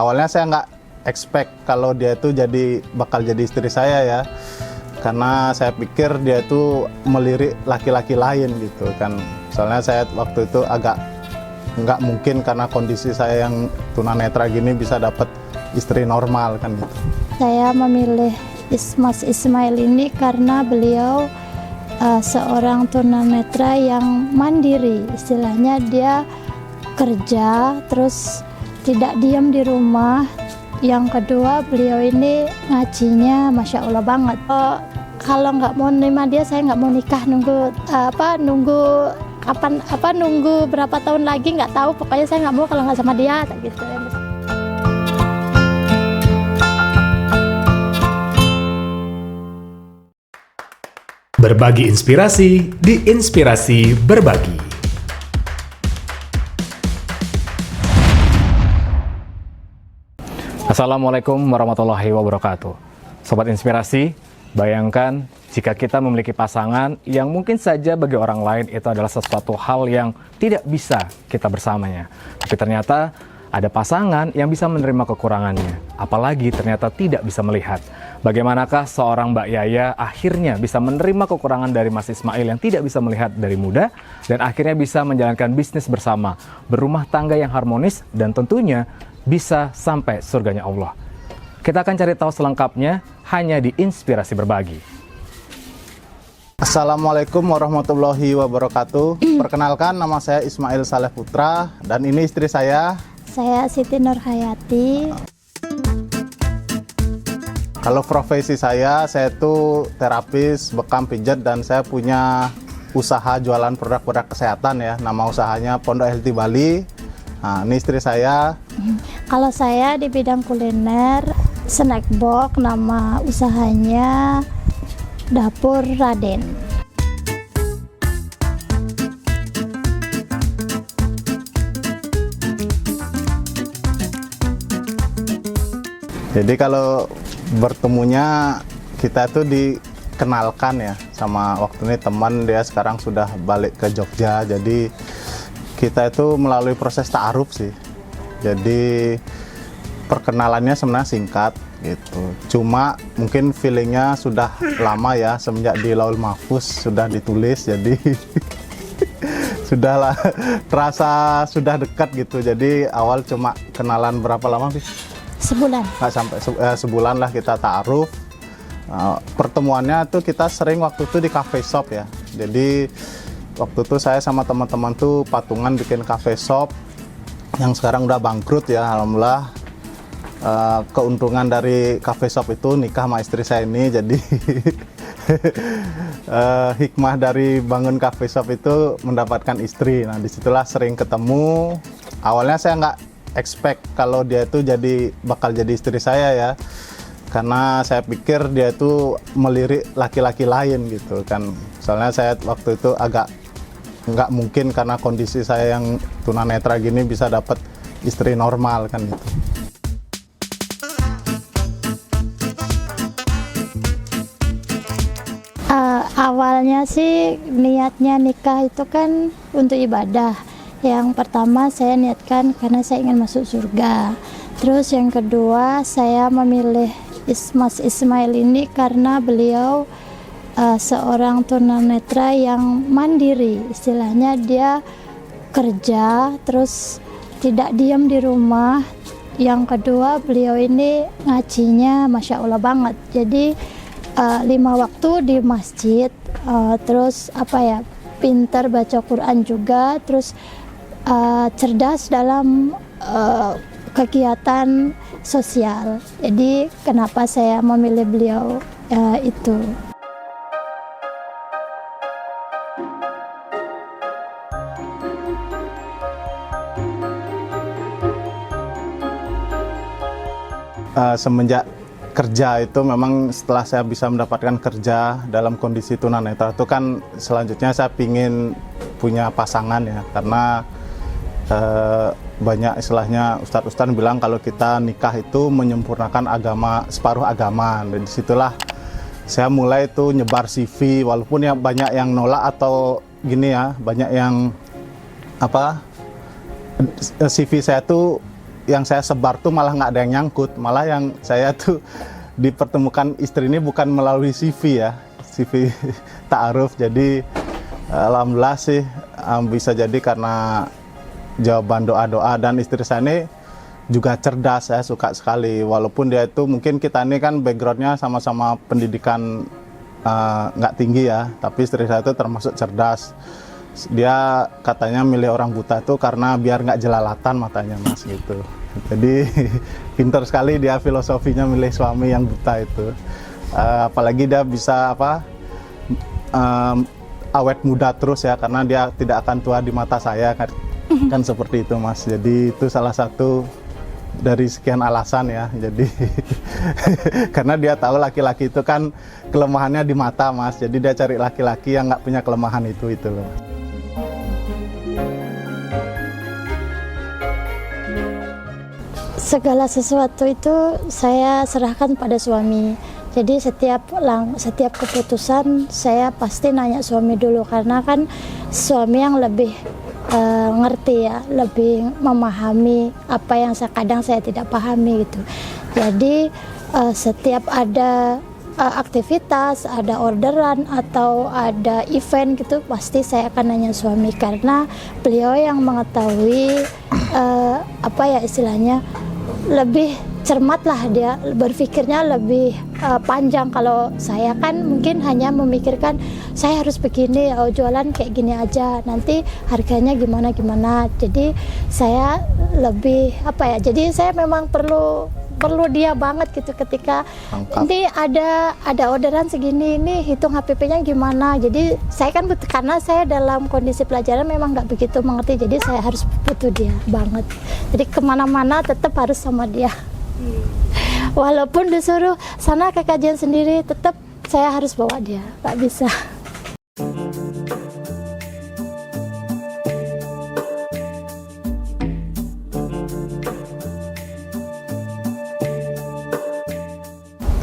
Awalnya saya nggak expect kalau dia itu bakal jadi istri saya ya, karena saya pikir dia itu melirik laki-laki lain gitu kan. Soalnya saya waktu itu agak nggak mungkin karena kondisi saya yang tunanetra gini bisa dapat istri normal kan gitu. Saya memilih Mas Ismail ini karena beliau seorang tunanetra yang mandiri, istilahnya dia kerja terus tidak diam di rumah. Yang kedua, beliau ini ngajinya Masya Allah banget. Kalau nggak mau nerima dia, saya nggak mau nikah. Nunggu berapa tahun lagi nggak tahu. Pokoknya saya nggak mau kalau nggak sama dia, gitu. Berbagi inspirasi di Inspirasi Berbagi. Assalamualaikum warahmatullahi wabarakatuh. Sobat Inspirasi, bayangkan jika kita memiliki pasangan yang mungkin saja bagi orang lain itu adalah sesuatu hal yang tidak bisa kita bersamanya. Tapi ternyata ada pasangan yang bisa menerima kekurangannya, apalagi ternyata tidak bisa melihat. Bagaimanakah seorang Mbak Yaya akhirnya bisa menerima kekurangan dari Mas Ismail yang tidak bisa melihat dari muda, dan akhirnya bisa menjalankan bisnis bersama, berumah tangga yang harmonis, dan tentunya bisa sampai surganya Allah. Kita akan cari tahu selengkapnya hanya di Inspirasi Berbagi. Assalamualaikum warahmatullahi wabarakatuh. Perkenalkan, nama saya Ismail Saleh Putra dan ini istri saya. Saya Siti Nurhayati. Kalau profesi saya itu terapis bekam pijat dan saya punya usaha jualan produk-produk kesehatan ya. Nama usahanya Pondok Healthy Bali. Nah, ini istri saya. Kalau saya di bidang kuliner, snack box, nama usahanya Dapur Raden. Jadi kalau bertemunya kita tuh dikenalkan ya sama waktu ini teman, dia sekarang sudah balik ke Jogja. Jadi kita itu melalui proses ta'aruf sih. Jadi perkenalannya sebenarnya singkat gitu. Cuma mungkin feelingnya sudah lama ya, semenjak di Laul Mahfuz sudah ditulis, jadi sudahlah terasa sudah dekat gitu. Jadi awal cuma kenalan berapa lama sih? Sebulan. Nggak sampai sebulan lah kita ta'aruf. Pertemuannya tuh kita sering waktu itu di cafe shop ya. Jadi waktu itu saya sama teman-teman tuh patungan bikin cafe shop yang sekarang udah bangkrut ya, alhamdulillah. Keuntungan dari cafe shop itu nikah sama istri saya ini, jadi hikmah dari bangun cafe shop itu mendapatkan istri. Nah, disitulah sering ketemu. Awalnya saya nggak expect kalau dia itu bakal jadi istri saya ya, karena saya pikir dia itu melirik laki-laki lain gitu kan. Soalnya saya waktu itu agak nggak mungkin karena kondisi saya yang tunanetra gini bisa dapat istri normal kan gitu. Awalnya sih niatnya nikah itu kan untuk ibadah. Yang pertama saya niatkan karena saya ingin masuk surga. Terus yang kedua saya memilih Mas Ismail ini karena beliau seorang tunanetra yang mandiri, istilahnya dia kerja terus tidak diam di rumah. Yang kedua, beliau ini ngajinya Masya Allah banget, jadi 5 waktu di masjid, terus pintar baca Quran juga, terus cerdas dalam kegiatan sosial. Jadi kenapa saya memilih beliau itu. Semenjak kerja itu memang setelah saya bisa mendapatkan kerja dalam kondisi tunanetra itu kan selanjutnya saya pingin punya pasangan ya, karena banyak istilahnya ustadz-ustadz bilang kalau kita nikah itu menyempurnakan agama, separuh agama. Dan disitulah saya mulai itu nyebar CV, walaupun ya banyak yang nolak atau gini ya, banyak yang CV saya tuh yang saya sebar tuh malah nggak ada yang nyangkut, malah yang saya tuh dipertemukan istri ini bukan melalui CV ya, CV ta'aruf. Jadi alhamdulillah sih bisa jadi karena jawaban doa-doa, dan istri saya ini juga cerdas, saya suka sekali. Walaupun dia itu mungkin kita ini kan backgroundnya sama-sama pendidikan nggak tinggi ya, tapi istri saya itu termasuk cerdas. Dia katanya milih orang buta itu karena biar nggak jelalatan matanya mas gitu. Jadi pintar sekali dia filosofinya milih suami yang buta itu. Apalagi dia bisa awet muda terus ya, karena dia tidak akan tua di mata saya kan seperti itu mas. Jadi itu salah satu dari sekian alasan ya. Jadi karena dia tahu laki-laki itu kan kelemahannya di mata mas. Jadi dia cari laki-laki yang nggak punya kelemahan itu loh. Segala sesuatu itu saya serahkan pada suami. Jadi setiap keputusan saya pasti nanya suami dulu, karena kan suami yang lebih ngerti ya, lebih memahami apa yang kadang saya tidak pahami gitu. Jadi setiap ada aktivitas, ada orderan atau ada event gitu, pasti saya akan nanya suami, karena beliau yang mengetahui istilahnya lebih cermat lah, dia berpikirnya lebih panjang. Kalau saya kan mungkin hanya memikirkan saya harus begini, jualan kayak gini aja, nanti harganya gimana. Jadi saya lebih jadi saya memang perlu dia banget gitu ketika nanti ada orderan segini, ini hitung HPP-nya gimana. Jadi saya kan karena saya dalam kondisi pelajaran memang nggak begitu mengerti, jadi saya harus butuh dia banget. Jadi kemana-mana tetap harus sama dia. Walaupun disuruh sana ke kajian sendiri, tetap saya harus bawa dia, nggak bisa.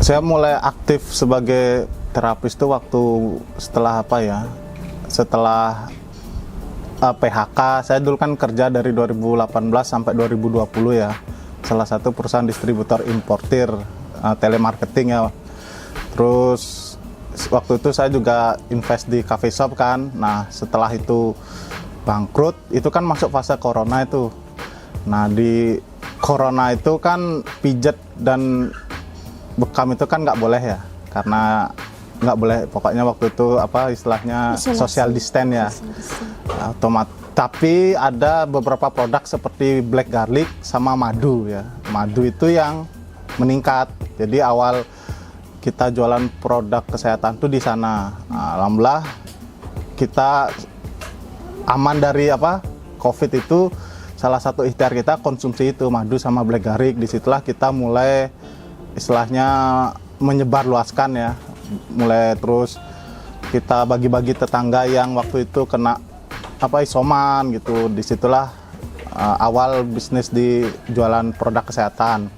Saya mulai aktif sebagai terapis itu waktu setelah setelah PHK. Saya dulu kan kerja dari 2018 sampai 2020 ya, salah satu perusahaan distributor importir telemarketing ya. Terus waktu itu saya juga invest di cafe shop kan. Nah setelah itu bangkrut, itu kan masuk fase corona itu. Nah di corona itu kan pijet dan bekam itu kan nggak boleh ya, karena nggak boleh, pokoknya waktu itu istilahnya social distance ya, tapi ada beberapa produk seperti black garlic sama madu ya, madu itu yang meningkat. Jadi awal kita jualan produk kesehatan tuh di sana. Alhamdulillah kita aman dari COVID itu. Salah satu ikhtiar kita konsumsi itu madu sama black garlic. Disitulah kita mulai istilahnya menyebar luaskan ya, mulai terus kita bagi-bagi tetangga yang waktu itu kena isoman gitu. Disitulah awal bisnis di jualan produk kesehatan.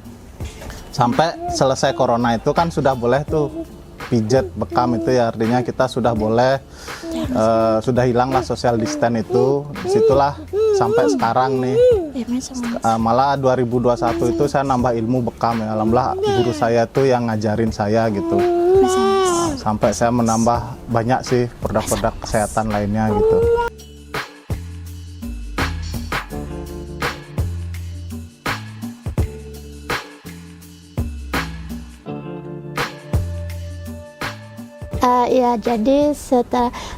Sampai selesai corona itu kan sudah boleh tuh pijet bekam itu ya, artinya kita sudah boleh, sudah hilanglah social distance itu. Disitulah sampai sekarang nih, malah 2021 itu saya nambah ilmu bekam ya. Alhamdulillah guru saya tuh yang ngajarin saya gitu, sampai saya menambah banyak sih produk-produk kesehatan lainnya gitu. Ya, jadi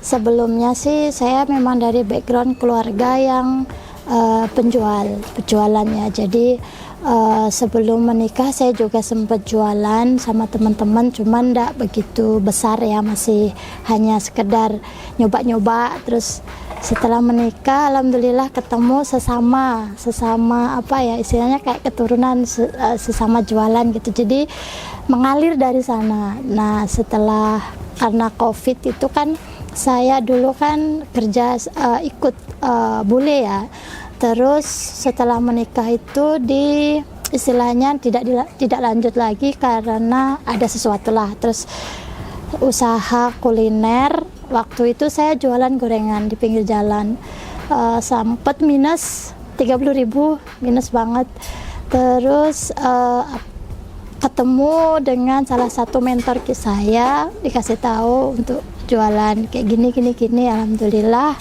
sebelumnya sih saya memang dari background keluarga yang penjualan ya. Jadi sebelum menikah saya juga sempat jualan sama teman-teman, cuman enggak begitu besar ya, masih hanya sekedar nyoba-nyoba. Terus setelah menikah alhamdulillah ketemu sesama istilahnya kayak keturunan, sesama jualan gitu. Jadi mengalir dari sana. Nah karena COVID itu kan saya dulu kan kerja ikut bule ya. Terus setelah menikah itu istilahnya tidak lanjut lagi karena ada sesuatu lah. Terus usaha kuliner, waktu itu saya jualan gorengan di pinggir jalan, sempat minus 30.000, minus banget. Terus ketemu dengan salah satu mentor saya, dikasih tahu untuk jualan kayak gini. Alhamdulillah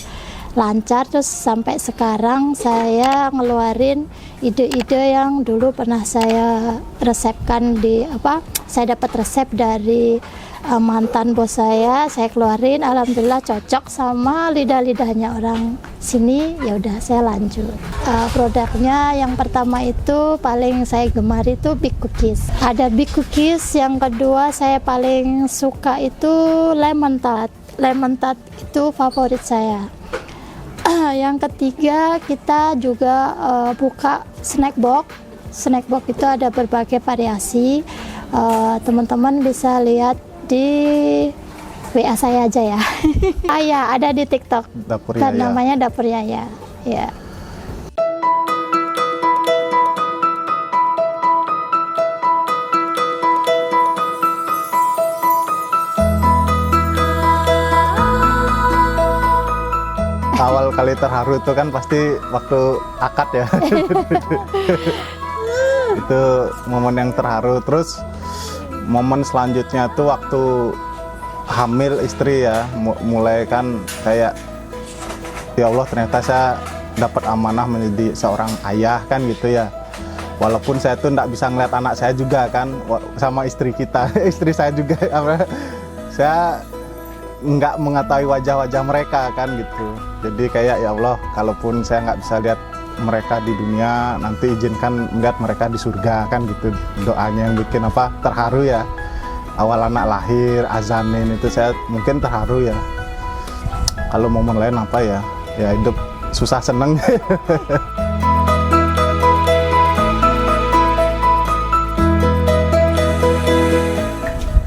lancar. Terus sampai sekarang saya ngeluarin ide-ide yang dulu pernah saya resepkan saya dapat resep dari mantan bos saya keluarin. Alhamdulillah cocok sama lidah-lidahnya orang sini, ya udah saya lanjut. Produknya yang pertama itu paling saya gemar itu big cookies. Ada big cookies, yang kedua saya paling suka itu lemon tart. Lemon tart itu favorit saya. Yang ketiga kita juga buka snack box. Snack box itu ada berbagai variasi. Teman-teman bisa lihat di WA saya aja ya. Ya, ada di TikTok. Dapur Dan Yaya. namanya Dapur Yaya. Ya. Awal kali terharu itu kan pasti waktu akad ya. Itu momen yang terharu. Terus momen selanjutnya tuh waktu hamil istri ya, mulai kan kayak ya Allah, ternyata saya dapat amanah menjadi seorang ayah kan gitu ya. Walaupun saya tuh nggak bisa ngeliat anak saya juga kan, sama istri kita, istri saya juga, saya nggak mengetahui wajah-wajah mereka kan gitu. Jadi kayak ya Allah, kalaupun saya nggak bisa lihat mereka di dunia, nanti izinkan melihat mereka di surga kan gitu. Doanya yang bikin terharu ya. Awal anak lahir, azanin itu saya mungkin terharu ya. Kalau momen lain ya hidup susah seneng.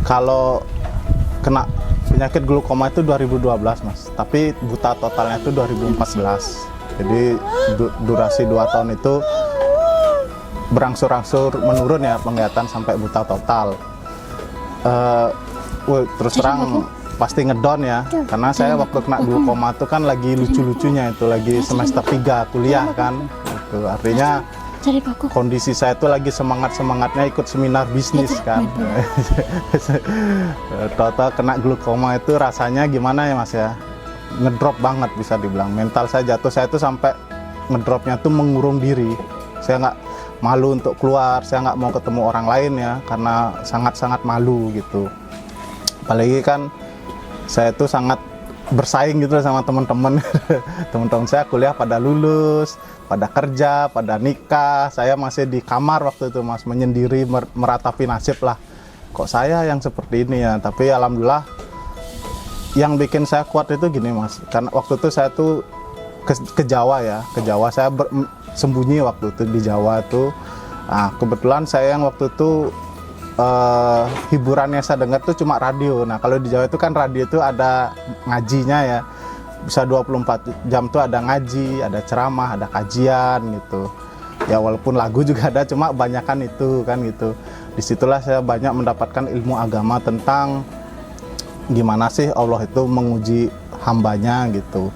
Kalau kena penyakit glukoma itu 2012 Mas, tapi buta totalnya itu 2014. Jadi durasi 2 tahun itu berangsur-angsur menurun ya penglihatan sampai buta total. Terus terang pasti ngedon ya, karena saya waktu kena glukoma itu kan lagi lucu-lucunya itu, lagi semester 3 kuliah kan. Itu artinya kondisi saya itu lagi semangat-semangatnya ikut seminar bisnis kan. Total kena glukoma itu rasanya gimana ya Mas ya? Ngedrop banget bisa dibilang. Mental saya jatuh, saya itu sampai ngedropnya tuh mengurung diri. Saya nggak malu untuk keluar, saya nggak mau ketemu orang lain ya, karena sangat-sangat malu gitu. Apalagi kan saya tuh sangat bersaing gitu sama teman-teman. Teman-teman saya kuliah pada lulus, pada kerja, pada nikah. Saya masih di kamar waktu itu Mas, menyendiri, meratapi nasib lah. Kok saya yang seperti ini ya? Tapi alhamdulillah yang bikin saya kuat itu gini Mas. Karena waktu itu saya tuh ke Jawa ya, ke Jawa saya sembunyi waktu itu di Jawa tuh. Nah, kebetulan saya yang waktu itu hiburannya saya dengar tuh cuma radio. Nah, kalau di Jawa itu kan radio itu ada ngajinya ya. Bisa 24 jam tuh ada ngaji, ada ceramah, ada kajian gitu. Ya walaupun lagu juga ada, cuma kebanyakan itu kan gitu. Disitulah saya banyak mendapatkan ilmu agama tentang gimana sih Allah itu menguji hambanya gitu.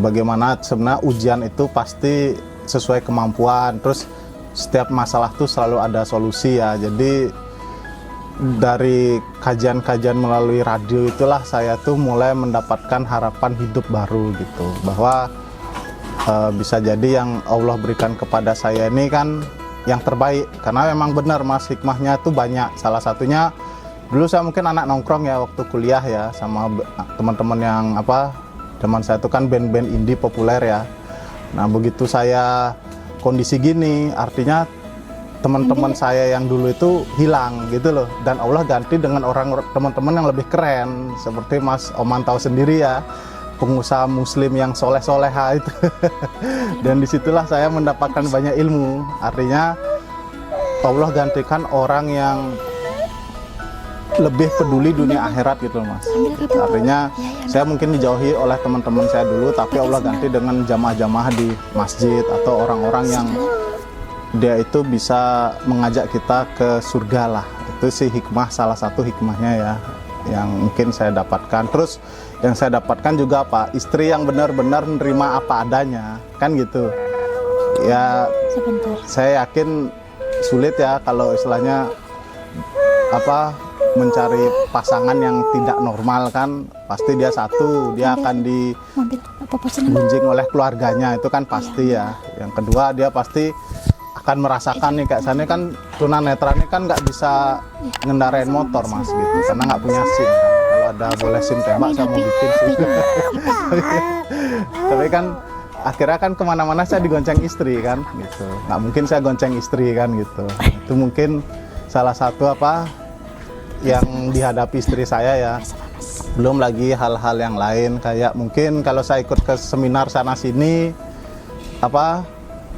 Bagaimana sebenarnya ujian itu pasti sesuai kemampuan. Terus setiap masalah tuh selalu ada solusi ya. Jadi dari kajian-kajian melalui radio itulah saya tuh mulai mendapatkan harapan hidup baru gitu, bahwa bisa jadi yang Allah berikan kepada saya ini kan yang terbaik, karena memang benar Mas, hikmahnya tuh banyak. Salah satunya dulu saya mungkin anak nongkrong ya waktu kuliah ya, sama teman-teman yang teman saya itu kan band-band indie populer ya. Nah begitu saya kondisi gini, artinya teman-teman saya yang dulu itu hilang gitu loh, dan Allah ganti dengan teman-teman yang lebih keren, seperti Mas Oman tahu sendiri ya, pengusaha muslim yang soleh-soleha itu. Dan disitulah saya mendapatkan banyak ilmu. Artinya Allah gantikan orang yang lebih peduli dunia akhirat gitu loh Mas. Artinya saya mungkin dijauhi oleh teman-teman saya dulu, tapi Allah ganti dengan jamaah-jamaah di masjid atau orang-orang yang dia itu bisa mengajak kita ke surga lah. Itu sih hikmah, salah satu hikmahnya ya yang mungkin saya dapatkan. Terus yang saya dapatkan juga istri yang benar-benar menerima apa adanya kan gitu ya. Sebentar. Saya yakin sulit ya kalau istilahnya apa mencari pasangan yang tidak normal kan, pasti dia satu dia akan mobil apa pesanan? digunjing oleh keluarganya, itu kan pasti ya. Yang kedua dia pasti akan merasakan nih kayak sana kan tunanetra ini kan nggak bisa ngendarain motor mas gitu karena nggak punya SIM kan. Kalau ada boleh SIM tembak saya mau bikin sih. Tapi kan akhirnya kan kemana-mana saya digonceng istri kan gitu, nggak mungkin saya gonceng istri kan gitu. Itu mungkin salah satu apa yang dihadapi istri saya ya. Belum lagi hal-hal yang lain kayak mungkin kalau saya ikut ke seminar sana sini apa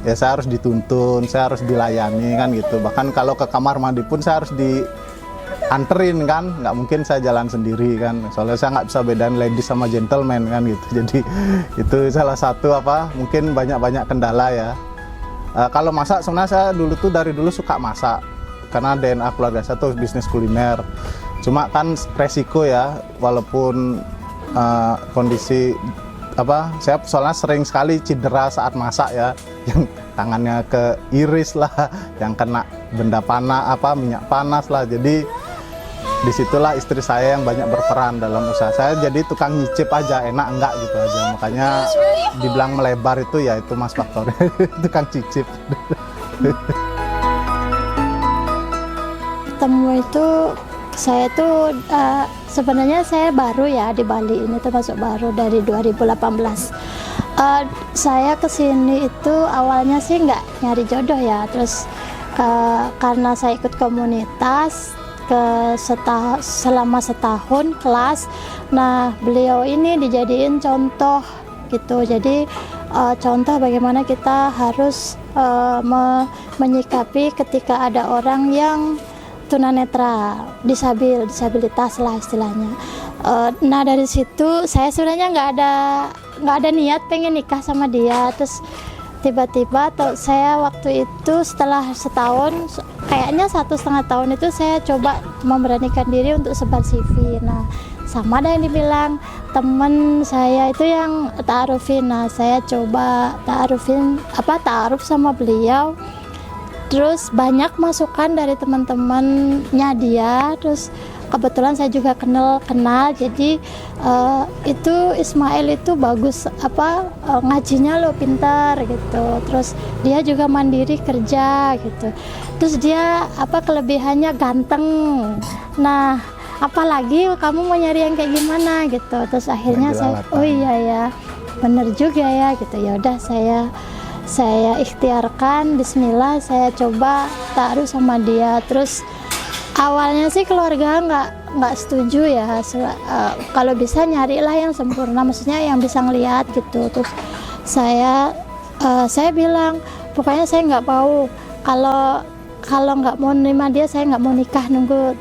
ya saya harus dituntun, saya harus dilayani kan gitu. Bahkan kalau ke kamar mandi pun saya harus dianterin kan, nggak mungkin saya jalan sendiri kan. Soalnya saya nggak bisa bedain ladies sama gentleman kan gitu. Jadi itu salah satu apa mungkin banyak-banyak kendala ya. Kalau masak sebenarnya saya dulu tuh dari dulu suka masak karena DNA keluarga saya tuh bisnis kuliner. Cuma kan resiko ya, walaupun kondisi apa, saya soalnya sering sekali cedera saat masak ya, yang tangannya keiris lah, yang kena benda panas apa minyak panas lah. Jadi disitulah istri saya yang banyak berperan dalam usaha saya. Jadi tukang nyicip aja, enak enggak gitu aja. Makanya dibilang melebar itu ya itu mas faktornya, tukang cicip. Ketemu itu saya tuh sebenarnya saya baru ya di Bali ini, termasuk baru dari 2018. Saya kesini itu awalnya sih nggak nyari jodoh ya, terus karena saya ikut komunitas selama setahun kelas. Nah beliau ini dijadiin contoh gitu, jadi contoh bagaimana kita harus menyikapi ketika ada orang yang tunanetra, disabilitas lah istilahnya. Nah dari situ saya sebenarnya nggak ada niat pengen nikah sama dia. Terus tiba-tiba saya waktu itu setelah setahun, kayaknya 1,5 tahun itu saya coba memberanikan diri untuk sebar CV. Nah sama ada yang dibilang temen saya itu yang ta'arufin. Nah saya coba ta'aruf sama beliau. Terus banyak masukan dari teman-temannya dia, terus kebetulan saya juga kenal, jadi itu Ismail itu bagus ngajinya lo pintar gitu, terus dia juga mandiri kerja gitu, terus dia kelebihannya ganteng. Nah apalagi kamu mau nyari yang kayak gimana gitu, terus akhirnya saya oh iya ya bener juga ya gitu. Ya udah saya ikhtiarkan, bismillah saya coba ta'aruf sama dia. Terus awalnya sih keluarga nggak setuju ya, kalau bisa nyarilah yang sempurna, maksudnya yang bisa ngelihat gitu. Terus saya bilang pokoknya saya nggak mau, kalau nggak mau nerima dia saya nggak mau nikah, nunggu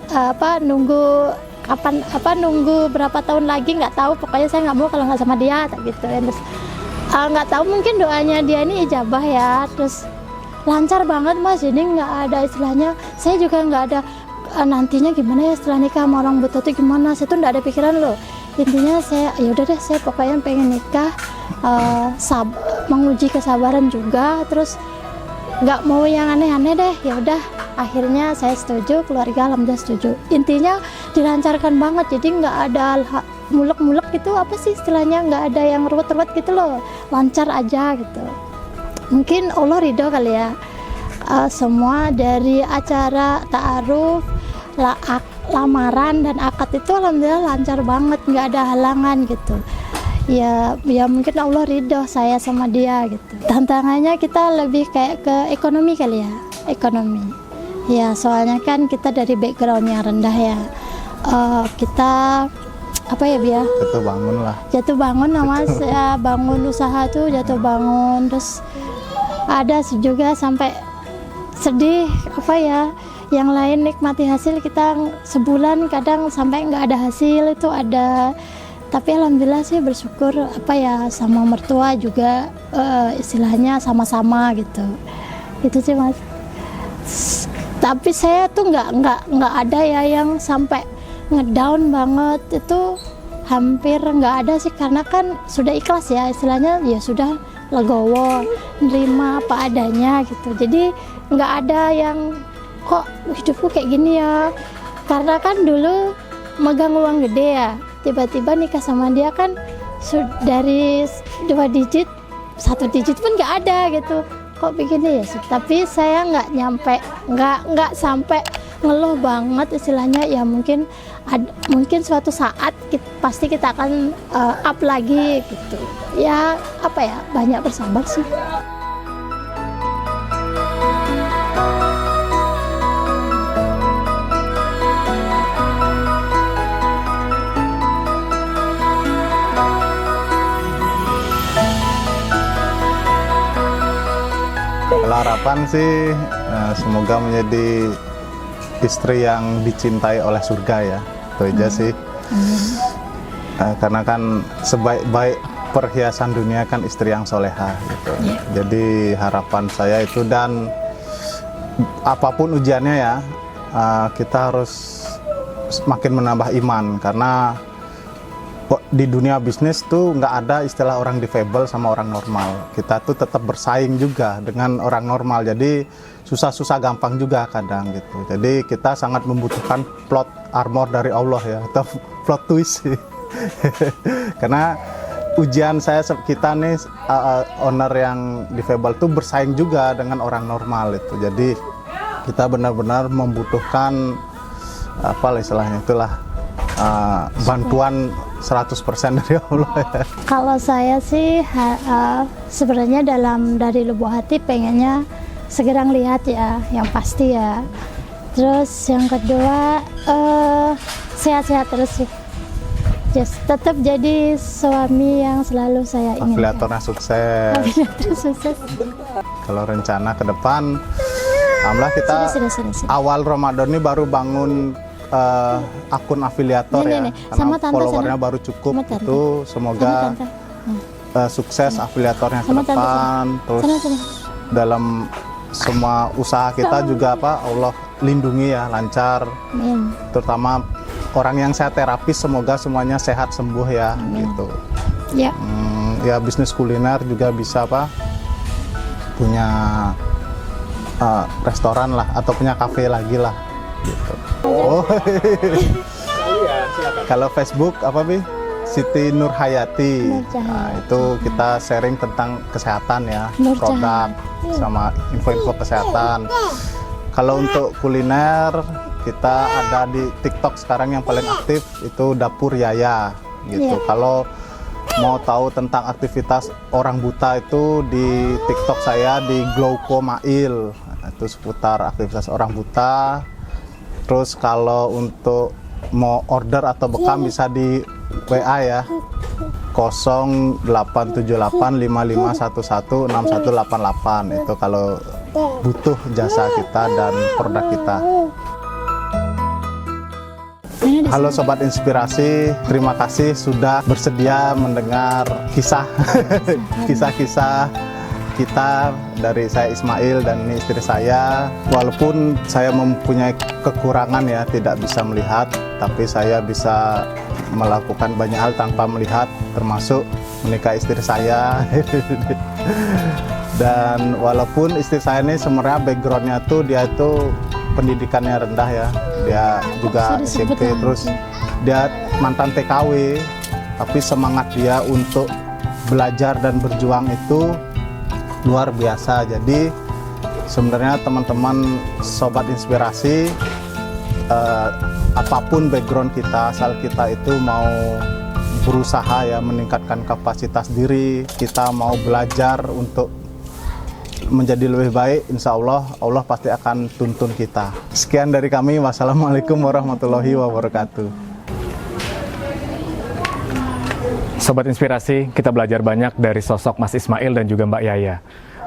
kapan nunggu berapa tahun lagi nggak tahu, pokoknya saya nggak mau kalau nggak sama dia gitu. Terus nggak tahu mungkin doanya dia ini ijabah ya, terus lancar banget mas. Jadi nggak ada istilahnya, saya juga nggak ada nantinya gimana ya setelah nikah sama orang buta tuh gimana, saya tuh nggak ada pikiran loh. Intinya saya yaudah deh, saya pokoknya pengen nikah, menguji kesabaran juga, terus nggak mau yang aneh-aneh deh. Ya udah akhirnya saya setuju, keluarga alhamdulillah setuju. Intinya dilancarkan banget, jadi nggak ada mulek-mulek gitu, apa sih istilahnya, nggak ada yang ruwet-ruwet gitu loh, lancar aja gitu. Mungkin Allah ridho kali ya. Semua dari acara ta'aruf, lamaran dan akad itu alhamdulillah lancar banget, nggak ada halangan gitu. Ya mungkin Allah ridho saya sama dia gitu. Tantangannya kita lebih kayak ke ekonomi kali ya, ekonomi. Ya soalnya kan kita dari background yang rendah ya. Kita apa ya Bia? Jatuh bangun nama saya bangun usaha tuh jatuh bangun, terus ada juga sampai sedih apa ya, yang lain nikmati hasil, kita sebulan kadang sampai nggak ada hasil itu ada. Tapi alhamdulillah sih bersyukur apa ya, sama mertua juga istilahnya sama-sama gitu. Itu sih mas. Tapi saya tuh nggak ada ya yang sampai ngedown banget, itu hampir nggak ada sih, karena kan sudah ikhlas ya istilahnya, ya sudah legowo nerima apa adanya gitu. Jadi nggak ada yang kok hidupku kayak gini ya, karena kan dulu megang uang gede ya, tiba-tiba nikah sama dia kan dari 2 digit 1 digit pun nggak ada gitu, kok begini ya. Tapi saya nggak sampai ngeluh banget istilahnya ya, mungkin suatu saat pasti kita akan up lagi gitu ya, apa ya, banyak bersabar sih. Kalau harapan sih semoga menjadi istri yang dicintai oleh surga ya, itu aja sih. Karena kan sebaik-baik perhiasan dunia kan istri yang soleha gitu. Jadi harapan saya itu, dan apapun ujiannya ya, kita harus semakin menambah iman, karena di dunia bisnis tuh nggak ada istilah orang difabel sama orang normal. Kita tuh tetap bersaing juga dengan orang normal, jadi susah-susah gampang juga kadang gitu. Jadi kita sangat membutuhkan plot armor dari Allah ya, atau plot twist sih. Karena ujian kita nih owner yang difabel tuh bersaing juga dengan orang normal itu. Jadi kita benar-benar membutuhkan apa istilahnya itulah bantuan 100% dari Allah ya. Kalau saya sih sebenarnya dari lubuk hati pengennya segera lihat ya, yang pasti ya. Terus yang kedua sehat-sehat terus sih. Tetap jadi suami yang selalu saya inginkan. Afiliatornya sukses. Afiliator sukses. Kalau rencana ke depan, alhamdulillah kita Sudah. awal Ramadan ini baru bangun akun afiliator ya, karena sama followernya baru cukup. Sama tante. Itu semoga sukses afiliatornya ke depan. Terus dalam semua usaha kita juga Allah lindungi ya, lancar. Amin. Terutama orang yang saya terapis, semoga semuanya sehat sembuh ya. Gitu. Ya. Ya bisnis kuliner juga bisa punya restoran lah, atau punya kafe lagi lah gitu. Oh. Kalau Facebook apa Bi? Siti Nurhayati. Nah, itu kita sharing tentang kesehatan ya, produk sama info-info kesehatan. Kalau untuk kuliner, kita ada di TikTok sekarang yang paling aktif itu Dapur Yaya gitu. Kalau mau tahu tentang aktivitas orang buta itu di TikTok saya di Glaukomail, itu seputar aktivitas orang buta. Terus kalau untuk mau order atau bekam bisa di WA ya, 087855116188, itu kalau butuh jasa kita dan produk kita. Halo Sobat Inspirasi, terima kasih sudah bersedia mendengar kisah-kisah kita dari saya Ismail dan ini istri saya. Walaupun saya mempunyai kekurangan ya, tidak bisa melihat, tapi saya bisa melakukan banyak hal tanpa melihat, termasuk menikah istri saya. Dan walaupun istri saya ini sebenarnya backgroundnya tuh dia itu pendidikannya rendah ya, dia juga SMP, terus dia mantan TKW, tapi semangat dia untuk belajar dan berjuang itu luar biasa. Jadi sebenarnya teman-teman Sobat Inspirasi, apapun background kita, asal kita itu mau berusaha ya meningkatkan kapasitas diri, kita mau belajar untuk menjadi lebih baik, insya Allah Allah pasti akan tuntun kita. Sekian dari kami, wassalamualaikum warahmatullahi wabarakatuh. Sobat Inspirasi, kita belajar banyak dari sosok Mas Ismail dan juga Mbak Yaya.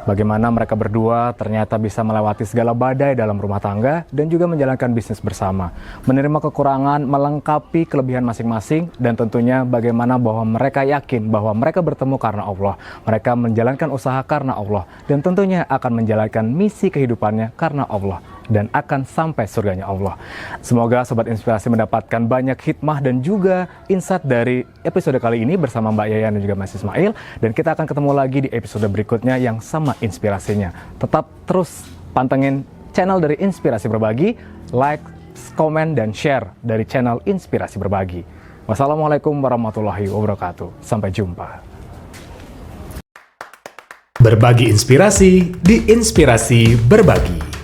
Bagaimana mereka berdua ternyata bisa melewati segala badai dalam rumah tangga dan juga menjalankan bisnis bersama. Menerima kekurangan, melengkapi kelebihan masing-masing, dan tentunya bagaimana bahwa mereka yakin bahwa mereka bertemu karena Allah. Mereka menjalankan usaha karena Allah, dan tentunya akan menjalankan misi kehidupannya karena Allah, dan akan sampai surganya Allah. Semoga Sobat Inspirasi mendapatkan banyak hikmah dan juga insight dari episode kali ini bersama Mbak Yaya dan juga Mas Ismail, dan kita akan ketemu lagi di episode berikutnya yang sama inspirasinya. Tetap terus pantengin channel dari Inspirasi Berbagi, like, komen, dan share dari channel Inspirasi Berbagi. Wassalamualaikum warahmatullahi wabarakatuh. Sampai jumpa. Berbagi inspirasi di Inspirasi Berbagi.